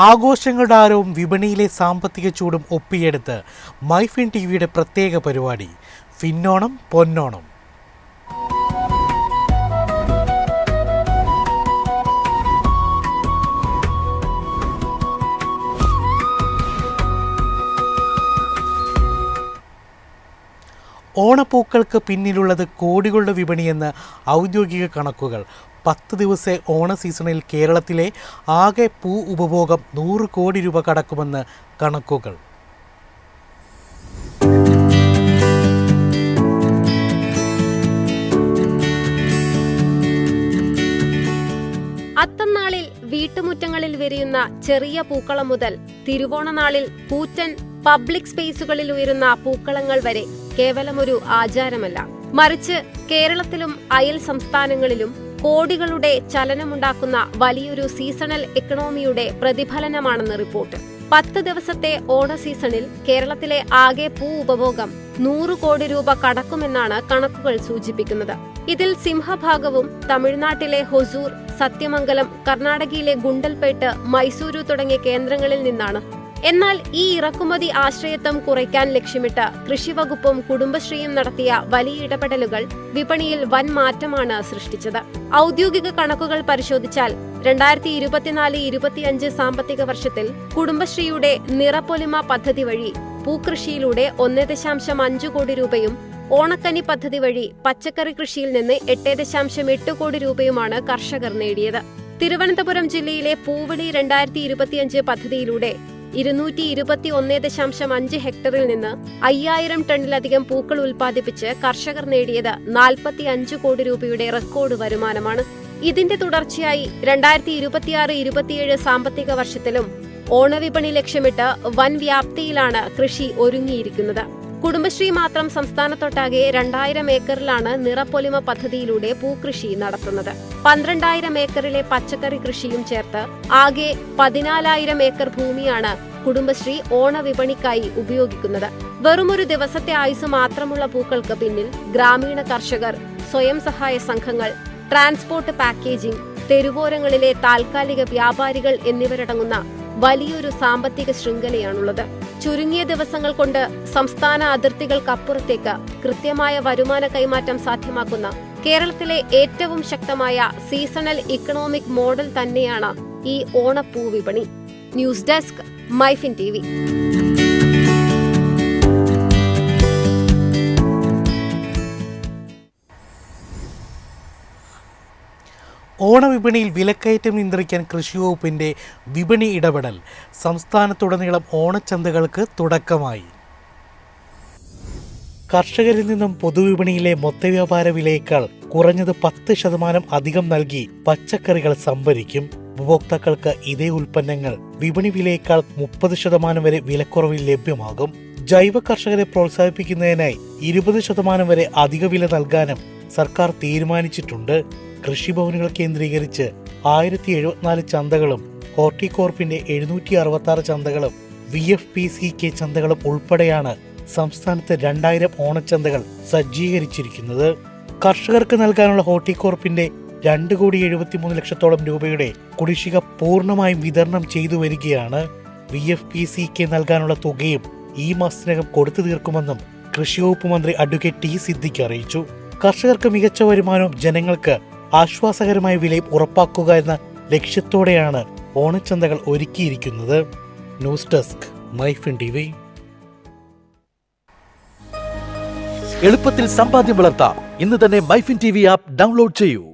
ആഘോഷങ്ങളുടെ ആരവും വിപണിയിലെ സാമ്പത്തിക ചൂടും ഒപ്പിയെടുത്ത് മൈഫിൻ ടിവിയുടെ പ്രത്യേക പരിപാടി ഫിന്നോണം പൊന്നോണം. ഓണപ്പൂക്കൾക്ക് പിന്നിലുള്ളത് കോടികളുടെ വിപണിയെന്ന് ഔദ്യോഗിക കണക്കുകൾ. 10 ദിവസത്തെ ഓണ സീസണിൽ കേരളത്തിലെ ആകെ പൂ ഉപഭോഗം 100 കോടി രൂപ കടക്കുമെന്ന് കണക്കുകൾ. അത്തന്നാളിൽ വീട്ടുമുറ്റങ്ങളിൽ വിരിയുന്ന ചെറിയ പൂക്കളം മുതൽ തിരുവോണനാളിൽ കൂറ്റൻ പബ്ലിക് സ്പേസുകളിൽ ഉയരുന്ന പൂക്കളങ്ങൾ വരെ കേവലമൊരു ആചാരമല്ല, മറിച്ച് കേരളത്തിലും അയൽ സംസ്ഥാനങ്ങളിലും കോടികളുടെ ചലനമുണ്ടാക്കുന്ന വലിയൊരു സീസണൽ എക്കണോമിയുടെ പ്രതിഫലനമാണെന്ന് റിപ്പോർട്ട്. 10 ദിവസത്തെ ഓണ സീസണിൽ കേരളത്തിലെ ആകെ പൂ ഉപഭോഗം 100 കോടി രൂപ കടക്കുമെന്നാണ് കണക്കുകൾ സൂചിപ്പിക്കുന്നത്. ഇതിൽ സിംഹഭാഗവും തമിഴ്നാട്ടിലെ ഹൊസൂർ, സത്യമംഗലം, കർണാടകയിലെ ഗുണ്ടൽപേട്ട്, മൈസൂരു തുടങ്ങിയ കേന്ദ്രങ്ങളിൽ നിന്നാണ്. എന്നാൽ ഈ ഇറക്കുമതി ആശ്രയത്വം കുറയ്ക്കാൻ ലക്ഷ്യമിട്ട് കൃഷിവകുപ്പും കുടുംബശ്രീയും നടത്തിയ വലിയ ഇടപെടലുകൾ വിപണിയിൽ വൻ മാറ്റമാണ് സൃഷ്ടിച്ചത്. ഔദ്യോഗിക കണക്കുകൾ പരിശോധിച്ചാൽ 2024-25 സാമ്പത്തിക വർഷത്തിൽ കുടുംബശ്രീയുടെ നിറപ്പൊലിമ പദ്ധതി വഴി പൂക്കൃഷിയിലൂടെ 1.5 കോടി രൂപയും ഓണക്കനി പദ്ധതി വഴി പച്ചക്കറി കൃഷിയിൽ നിന്ന് 8.8 കോടി രൂപയുമാണ് കർഷകർ നേടിയത്. തിരുവനന്തപുരം ജില്ലയിലെ പൂവിളി 2025 പദ്ധതിയിലൂടെ 221.5 ഹെക്ടറിൽ നിന്ന് 5000 ടണ്ണിലധികം പൂക്കൾ ഉൽപ്പാദിപ്പിച്ച് കർഷകർ നേടിയത് 45 കോടി രൂപയുടെ റെക്കോർഡ് വരുമാനമാണ്. ഇതിന്റെ തുടർച്ചയായി 2026-27 സാമ്പത്തിക വർഷത്തിലും ഓണവിപണി ലക്ഷ്യമിട്ട് വൻ വ്യാപ്തിയിലാണ് കൃഷി ഒരുങ്ങിയിരിക്കുന്നത്. കുടുംബശ്രീ മാത്രം സംസ്ഥാനത്തൊട്ടാകെ 2000 ഏക്കറിലാണ് നിറപ്പൊലിമ പദ്ധതിയിലൂടെ പൂക്കൃഷി നടത്തുന്നത്. 12000 ഏക്കറിലെ പച്ചക്കറി കൃഷിയും ചേർത്ത് ആകെ 14000 ഏക്കർ ഭൂമിയാണ് കുടുംബശ്രീ ഓണവിപണിക്കായി ഉപയോഗിക്കുന്നത്. വെറുമൊരു ദിവസത്തെ ആയുസ് മാത്രമുള്ള പൂക്കൾക്ക് പിന്നിൽ ഗ്രാമീണ കർഷകർ, സ്വയം സഹായ സംഘങ്ങൾ, ട്രാൻസ്പോർട്ട് പാക്കേജിംഗ്, തെരുവോരങ്ങളിലെ താൽക്കാലിക വ്യാപാരികൾ എന്നിവരടങ്ങുന്ന വലിയൊരു സാമ്പത്തിക ശൃംഖലയാണുള്ളത്. ചുരുങ്ങിയ ദിവസങ്ങൾ കൊണ്ട് സംസ്ഥാന അതിർത്തികൾക്കപ്പുറത്തേക്ക് കൃത്യമായ വരുമാന കൈമാറ്റം സാധ്യമാക്കുന്ന കേരളത്തിലെ ഏറ്റവും ശക്തമായ സീസണൽ ഇക്കണോമിക് മോഡൽ തന്നെയാണ് ഈ ഓണപ്പൂ വിപണി. News desk, Myfin TV. ഓണവിപണിയിൽ വിലക്കയറ്റം നിയന്ത്രിക്കാൻ കൃഷിവകുപ്പിന്റെ വിപണി ഇടപെടൽ. സംസ്ഥാനത്തുടനീളം ഓണച്ചന്തകൾക്ക് തുടക്കമായി. കർഷകരിൽ നിന്നും പൊതുവിപണിയിലെ മൊത്തവ്യാപാര വിലയേക്കാൾ കുറഞ്ഞത് 10% അധികം നൽകി പച്ചക്കറികൾ സംഭരിക്കും. ഉപഭോക്താക്കൾക്ക് ഇതേ ഉൽപ്പന്നങ്ങൾ വിപണി വിലയേക്കാൾ 30% വരെ വിലക്കുറവിൽ ലഭ്യമാകും. ജൈവ കർഷകരെ പ്രോത്സാഹിപ്പിക്കുന്നതിനായി 20% വരെ അധിക വില നൽകാനും സർക്കാർ തീരുമാനിച്ചിട്ടുണ്ട്. കൃഷിഭവനുകൾ കേന്ദ്രീകരിച്ച് 1074 ചന്തകളും ഹോർട്ടികോർപ്പിന്റെ 766 ചന്തകളും VFPCK ചന്തകളും ഉൾപ്പെടെയാണ് സംസ്ഥാനത്ത് 2000 ഓണച്ചന്തകൾ സജ്ജീകരിച്ചിരിക്കുന്നത്. കർഷകർക്ക് നൽകാനുള്ള ഹോർട്ടികോർപ്പിന്റെ 2,73,00,000 രൂപയുടെ കുടിശ്ശിക പൂർണ്ണമായും വിതരണം ചെയ്തു വരികയാണ്. VFPCK നൽകാനുള്ള തുകയും ഈ മാസത്തിനകം കൊടുത്തു തീർക്കുമെന്നും കൃഷിവകുപ്പ് മന്ത്രി അഡ്വക്കേറ്റ് ടി സിദ്ദിഖ് അറിയിച്ചു. കർഷകർക്ക് മികച്ച വരുമാനവും ജനങ്ങൾക്ക് ആശ്വാസകരമായ വിലയും ഉറപ്പാക്കുക എന്ന ലക്ഷ്യത്തോടെയാണ് ഓണച്ചന്തകൾ ഒരുക്കിയിരിക്കുന്നത്. News desk, Myfin TV. എളുപ്പത്തിൽ സമ്പാദ്യം വളർത്താം. ഇന്ന് തന്നെ മൈഫിൻ ടിവി ആപ്പ് ഡൗൺലോഡ് ചെയ്യൂ.